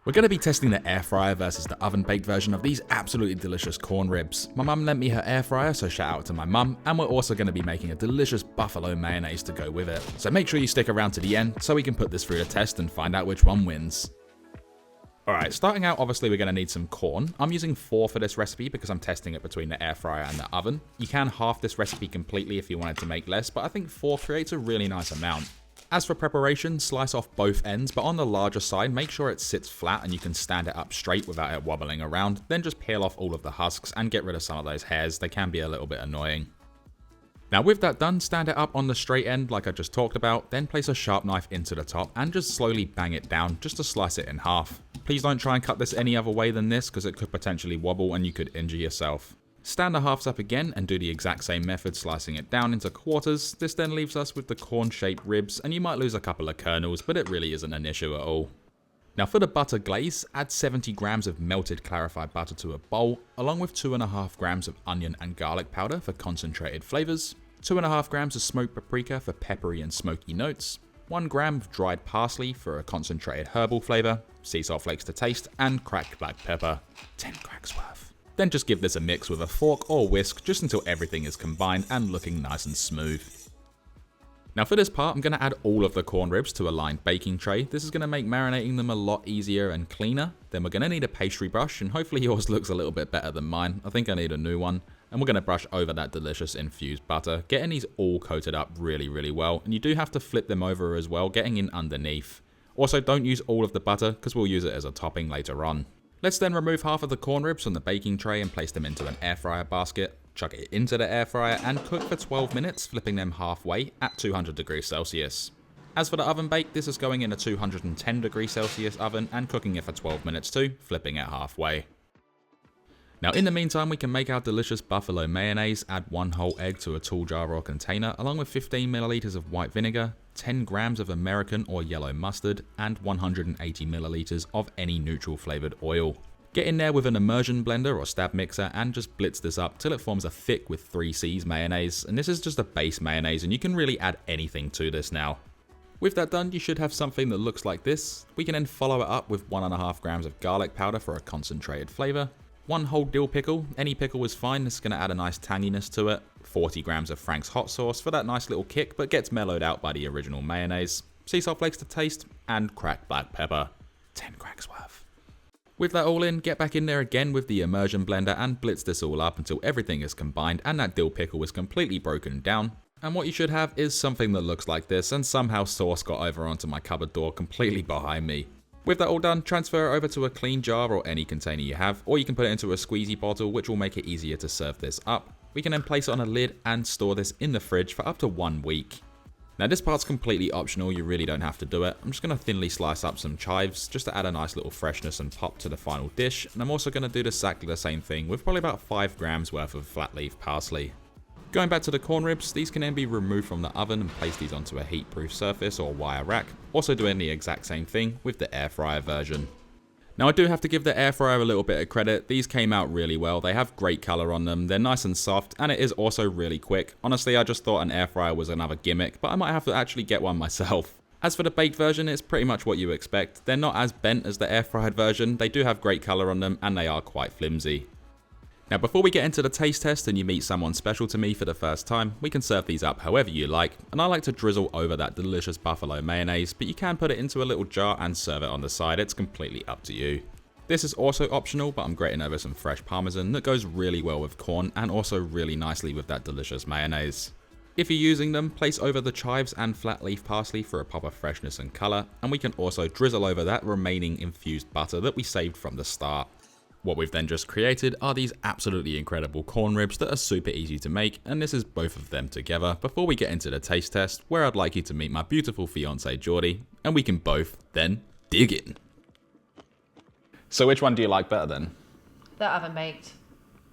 We're going to be testing the air fryer versus the oven baked version of these absolutely delicious corn ribs. My mum lent me her air fryer, so shout out to my mum, and we're also going to be making a delicious buffalo mayonnaise to go with it. So make sure you stick around to the end so we can put this through the test and find out which one wins. Alright, starting out, obviously we're going to need some corn. I'm using 4 for this recipe because I'm testing it between the air fryer and the oven. You can half this recipe completely if you wanted to make less, but I think 4 creates a really nice amount. As for preparation, slice off both ends, but on the larger side, make sure it sits flat and you can stand it up straight without it wobbling around. Then just peel off all of the husks and get rid of some of those hairs. They can be a little bit annoying. Now with that done, stand it up on the straight end like I just talked about, then place a sharp knife into the top and just slowly bang it down just to slice it in half. Please don't try and cut this any other way than this because it could potentially wobble and you could injure yourself. Stand the halves up again and do the exact same method, slicing it down into quarters. This then leaves us with the corn shaped ribs, and you might lose a couple of kernels, but it really isn't an issue at all. Now for the butter glaze, add 70 grams of melted clarified butter to a bowl, along with 2.5 grams of onion and garlic powder for concentrated flavors, 2.5 grams of smoked paprika for peppery and smoky notes, 1 gram of dried parsley for a concentrated herbal flavor, sea salt flakes to taste, and cracked black pepper, 10 cracks worth. Then just give this a mix with a fork or whisk just until everything is combined and looking nice and smooth. Now for this part, I'm going to add all of the corn ribs to a lined baking tray. This is going to make marinating them a lot easier and cleaner. Then we're going to need a pastry brush, and hopefully yours looks a little bit better than mine. I think I need a new one. And we're going to brush over that delicious infused butter, getting these all coated up really well. And you do have to flip them over as well, getting in underneath. Also, don't use all of the butter because we'll use it as a topping later on. Let's then remove half of the corn ribs from the baking tray and place them into an air fryer basket. Chuck it into the air fryer and cook for 12 minutes, flipping them halfway at 200 degrees Celsius. As for the oven bake, this is going in a 210 degrees Celsius oven and cooking it for 12 minutes too, flipping it halfway. Now in the meantime, we can make our delicious buffalo mayonnaise. Add 1 whole egg to a tall jar or container, along with 15 milliliters of white vinegar, 10 grams of American or yellow mustard, and 180 milliliters of any neutral flavored oil. Get in there with an immersion blender or stab mixer and just blitz this up till it forms a thick with 3 C's mayonnaise, and this is just a base mayonnaise and you can really add anything to this now. With that done, you should have something that looks like this. We can then follow it up with 1.5 grams of garlic powder for a concentrated flavor, 1 whole dill pickle, any pickle is fine, this is going to add a nice tanginess to it, 40 grams of Frank's hot sauce for that nice little kick but gets mellowed out by the original mayonnaise, sea salt flakes to taste, and cracked black pepper, 10 cracks worth. With that all in, get back in there again with the immersion blender and blitz this all up until everything is combined and that dill pickle is completely broken down. And what you should have is something that looks like this, and somehow sauce got over onto my cupboard door completely behind me. With that all done, transfer it over to a clean jar or any container you have, or you can put it into a squeezy bottle which will make it easier to serve this up. We can then place it on a lid and store this in the fridge for up to 1 week. Now this part's completely optional, you really don't have to do it. I'm just going to thinly slice up some chives just to add a nice little freshness and pop to the final dish, and I'm also going to do exactly the same thing with probably about 5 grams worth of flat leaf parsley. Going back to the corn ribs, these can then be removed from the oven and place these onto a heat-proof surface or wire rack, also doing the exact same thing with the air fryer version. Now I do have to give the air fryer a little bit of credit, these came out really well, they have great colour on them, they're nice and soft, and it is also really quick. Honestly, I just thought an air fryer was another gimmick, but I might have to actually get one myself. As for the baked version, it's pretty much what you expect. They're not as bent as the air fried version, they do have great colour on them, and they are quite flimsy. Now before we get into the taste test and you meet someone special to me for the first time, we can serve these up however you like, and I like to drizzle over that delicious buffalo mayonnaise, but you can put it into a little jar and serve it on the side, it's completely up to you. This is also optional, but I'm grating over some fresh parmesan that goes really well with corn and also really nicely with that delicious mayonnaise. If you're using them, place over the chives and flat leaf parsley for a pop of freshness and colour, and we can also drizzle over that remaining infused butter that we saved from the start. What we've then just created are these absolutely incredible corn ribs that are super easy to make, and this is both of them together before we get into the taste test, where I'd like you to meet my beautiful fiancée Geordie, and we can both then dig in. So which one do you like better then? The oven baked.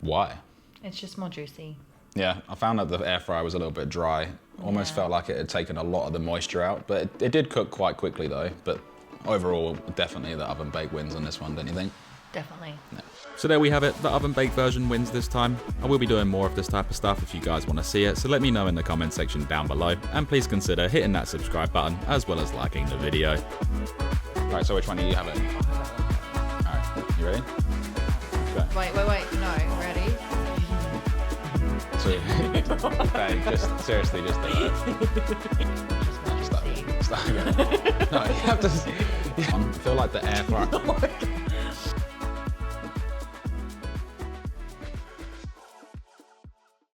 Why? It's just more juicy. Yeah, I found that the air fryer was a little bit dry. Almost felt like it had taken a lot of the moisture out, but it did cook quite quickly though. But overall, definitely the oven baked wins on this one, don't you think? Definitely. Yeah. So there we have it, the oven baked version wins this time. I will be doing more of this type of stuff if you guys want to see it, so let me know in the comment section down below, and please consider hitting that subscribe button as well as liking the video. Alright, so which one are you having? Wait. No, ready? So, okay, just seriously, just do it. Just more juicy. Start again. No, you have to. I feel like the air fryer.